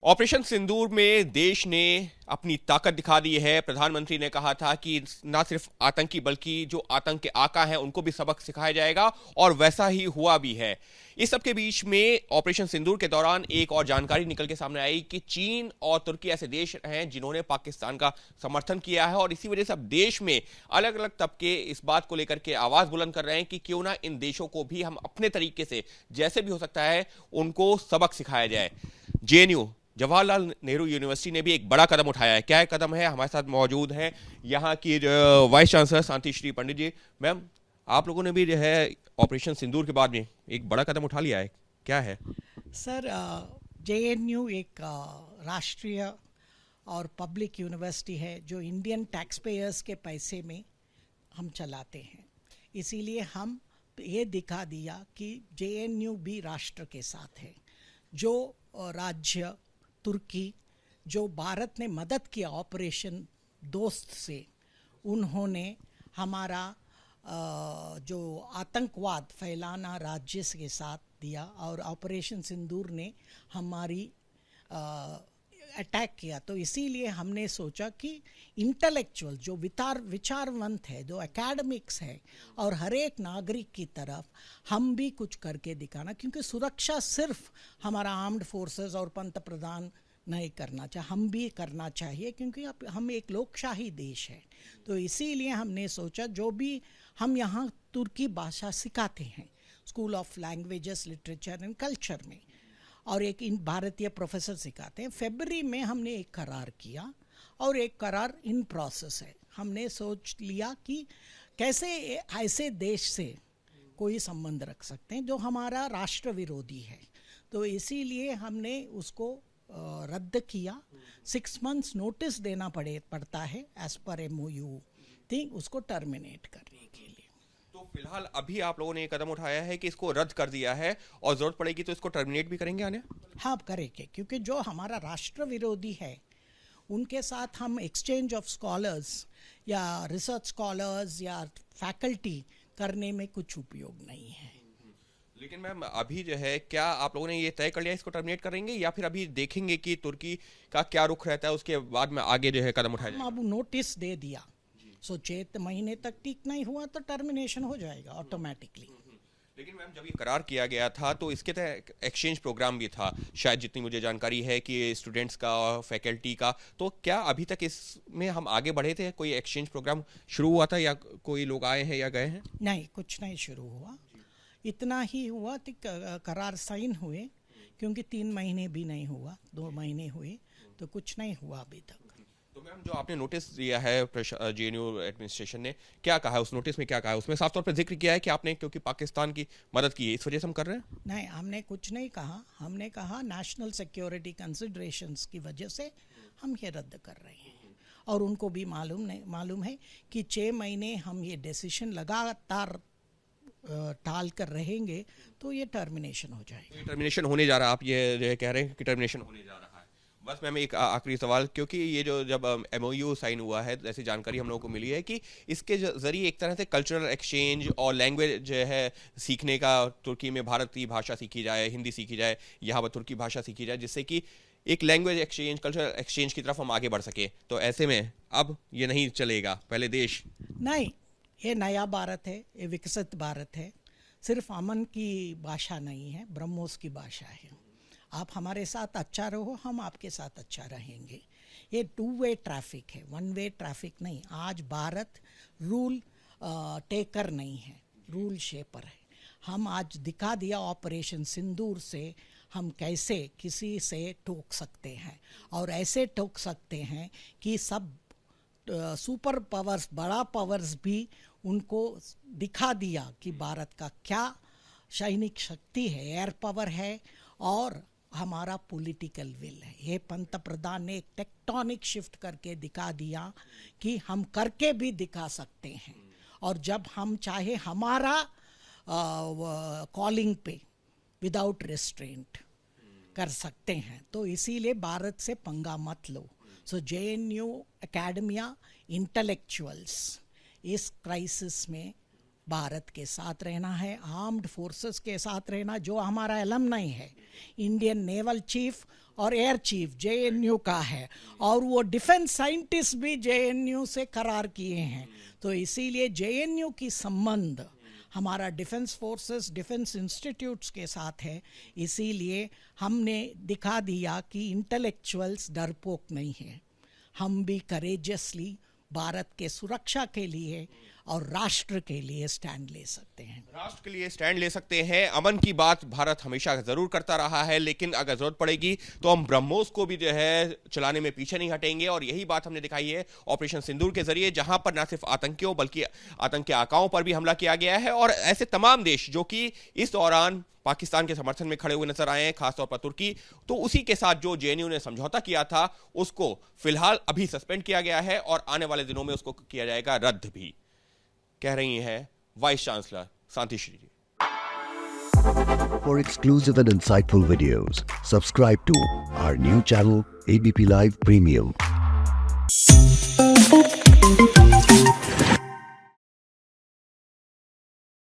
Operation सिंदूर में देश ने अपनी ताकत दिखा दी है। प्रधानमंत्री ने कहा था कि ना सिर्फ आतंकी बल्कि जो आतंक के आका हैं उनको भी सबक सिखाया जाएगा, और वैसा ही हुआ भी है। इस सब के बीच में ऑपरेशन सिंदूर के दौरान एक और जानकारी निकल के सामने आई कि चीन और तुर्की ऐसे देश हैं जिन्होंने पाकिस्तान का समर्थन किया है, और इसी वजह से अब देश में अलग अलग तबके इस बात को लेकर के आवाज बुलंद कर रहे हैं कि क्यों ना इन देशों को भी हम अपने तरीके से जैसे भी हो सकता है उनको सबक सिखाया जाए। जेएनयू जवाहरलाल नेहरू यूनिवर्सिटी ने भी एक बड़ा कदम उठाया है। क्या है कदम है, हमारे साथ मौजूद है यहाँ की वाइस चांसलर शांति श्री पंडित जी। मैम, आप लोगों ने भी जो है ऑपरेशन सिंदूर के बाद में एक बड़ा कदम उठा लिया है, क्या है? सर, जेएनयू एक राष्ट्रीय और पब्लिक यूनिवर्सिटी है जो इंडियन टैक्स पेयर्स के पैसे में हम चलाते हैं। इसीलिए हम ये दिखा दिया कि जेएनयू भी राष्ट्र के साथ है। जो राज्य तुर्की, जो भारत ने मदद किया ऑपरेशन दोस्त से, उन्होंने हमारा जो आतंकवाद फैलाना राज्य के साथ दिया, और ऑपरेशन सिंदूर ने हमारी अटैक किया। तो इसीलिए हमने सोचा कि इंटेलेक्चुअल जो विचारवंत है, जो एकेडमिक्स है, और हर एक नागरिक की तरफ हम भी कुछ करके दिखाना, क्योंकि सुरक्षा सिर्फ हमारा आर्म्ड फोर्सेस और पंत प्रधान नहीं करना चाहिए, हम भी करना चाहिए, क्योंकि अब हम एक लोकशाही देश है। तो इसीलिए हमने सोचा जो भी हम यहाँ तुर्की भाषा सिखाते हैं school of languages, literature and culture में, और एक इन भारतीय प्रोफेसर सिखाते हैं। फरवरी में हमने एक करार किया, और एक करार इन प्रोसेस है। हमने सोच लिया कि कैसे ऐसे देश से कोई संबंध रख सकते हैं जो हमारा राष्ट्र विरोधी है। तो इसीलिए हमने उसको रद्द किया। 6 months नोटिस देना पड़ता है एज पर MOU थिंग, उसको टर्मिनेट करने के लिए। तो फिलहाल अभी आप लोगों ने एक कदम उठाया है कि इसको रद्द कर दिया है, और जरूरत पड़ेगी तो इसको टर्मिनेट भी करेंगे आने? हाँ, करेंगे, क्योंकि जो हमारा राष्ट्र विरोधी है उनके साथ हम एक्सचेंज ऑफ स्कॉलर्स या रिसर्च स्कॉलर्स या फैकल्टी करने में कुछ उपयोग नहीं है। लेकिन मैम, अभी जो है क्या आप लोगों ने ये तय कर लिया इसको टर्मिनेट करेंगे, या फिर अभी देखेंगे कि तुर्की का क्या रुख रहता है, उसके बाद में आगे जो है कदम उठाया जाएगा? हम अब नोटिस दे दिया, सो 6 महीने तक ठीक नहीं हुआ तो टर्मिनेशन हो जाएगा ऑटोमेटिकली। लेकिन मैम, जब ये करार किया गया था तो इसके तहत एक्सचेंज प्रोग्राम भी था शायद, जितनी मुझे जानकारी है कि स्टूडेंट्स का और फैकल्टी का। तो क्या अभी तक इसमें हम आगे बढ़े थे? कोई एक्सचेंज प्रोग्राम शुरू हुआ था, या कोई लोग आए हैं या गए हैं? नहीं, कुछ नहीं शुरू हुआ। इतना ही हुआ कि करार साइन हुए, क्योंकि 3 महीने भी नहीं हुआ, 2 महीने हुए, तो कुछ नहीं हुआ अभी तक। तो मैम, जो आपने नोटिस दिया है जेएनयू एडमिनिस्ट्रेशन ने, क्या कहा है उस नोटिस में? क्या कहा है उसमें? साफ तौर पर जिक्र किया है कि आपने क्योंकि पाकिस्तान की मदद की है इस वजह से हम कर रहे हैं? नहीं, हमने कुछ नहीं कहा। हमने कहा नेशनल सिक्योरिटी कंसिडरेशंस की वजह से हम ये रद्द कर रहे हैं, और उनको भी मालूम है कि 6 महीने हम ये डिसीजन लगातार टाल कर रहेंगे तो ये टर्मिनेशन हो जाएगा। तो टर्मिनेशन होने जा रहा है, आप ये कह रहे हैं कि टर्मिनेशन होने जा रहा है? बस मैम, एक आखिरी सवाल, क्योंकि ये जो जब MOU साइन हुआ है, ऐसी जानकारी हम लोगों को मिली है कि इसके जरिए एक तरह से कल्चरल एक्सचेंज और लैंग्वेज जो है सीखने का, तुर्की में भारतीय भाषा सीखी जाए, हिंदी सीखी जाए, यहाँ पर तुर्की भाषा सीखी जाए, जिससे कि एक लैंग्वेज एक्सचेंज, कल्चरल एक्सचेंज की तरफ हम आगे बढ़ सके। तो ऐसे में अब ये नहीं चलेगा, पहले देश नहीं, ये नया भारत है, ये विकसित भारत है। सिर्फ अमन की भाषा नहीं है, ब्रह्मोस की भाषा है। आप हमारे साथ अच्छा रहो, हम आपके साथ अच्छा रहेंगे। ये 2 वे ट्रैफिक है, 1 वे ट्रैफिक नहीं। आज भारत रूल टेकर नहीं है, रूल शेपर है। हम आज दिखा दिया ऑपरेशन सिंदूर से हम कैसे किसी से टोक सकते हैं, और ऐसे टोक सकते हैं कि सब सुपर पावर्स, बड़ा पावर्स भी उनको दिखा दिया कि भारत का क्या सैनिक शक्ति है, एयर पावर है, और हमारा पॉलिटिकल विल है। ये पंत प्रधान ने एक टेक्टोनिक शिफ्ट करके दिखा दिया कि हम करके भी दिखा सकते हैं, और जब हम चाहे हमारा कॉलिंग पे विदाउट रेस्ट्रेंट कर सकते हैं। तो इसीलिए भारत से पंगा मत लो। सो जेएनयू एकेडमिया इंटेलेक्चुअल्स इस क्राइसिस में भारत के साथ रहना है, आर्म्ड फोर्सेस के साथ रहना। जो हमारा एलमनाई है, इंडियन नेवल चीफ और एयर चीफ जेएनयू का है, और वो डिफेंस साइंटिस्ट भी जेएनयू से करार किए हैं। तो इसीलिए जेएनयू की संबंध हमारा डिफेंस फोर्सेस, डिफेंस इंस्टीट्यूट्स के साथ है। इसीलिए हमने दिखा दिया कि इंटेलेक्चुअल्स डरपोक नहीं है, हम भी करेजियसली भारत के सुरक्षा के लिए और राष्ट्र के लिए स्टैंड ले सकते हैं। राष्ट्र के लिए स्टैंड ले सकते हैं। अमन की बात भारत हमेशा जरूर करता रहा है, लेकिन अगर जरूरत पड़ेगी तो हम ब्रह्मोस को भी जो है चलाने में पीछे नहीं हटेंगे। और यही बात हमने दिखाई है ऑपरेशन सिंदूर के जरिए, जहां पर न सिर्फ आतंकियों बल्कि आतंकी आकाओं पर भी हमला किया गया है। और ऐसे तमाम देश जो कि इस दौरान पाकिस्तान के समर्थन में खड़े हुए नजर आए हैं, खासतौर पर तुर्की, तो उसी के साथ जो जेएनयू ने समझौता किया था उसको फिलहाल अभी सस्पेंड किया गया है और आने वाले दिनों में उसको किया जाएगा रद्द भी, कह रही हैं vice chancellor Shanti Shri ji. For exclusive and insightful videos, subscribe to our new channel ABP Live Premium.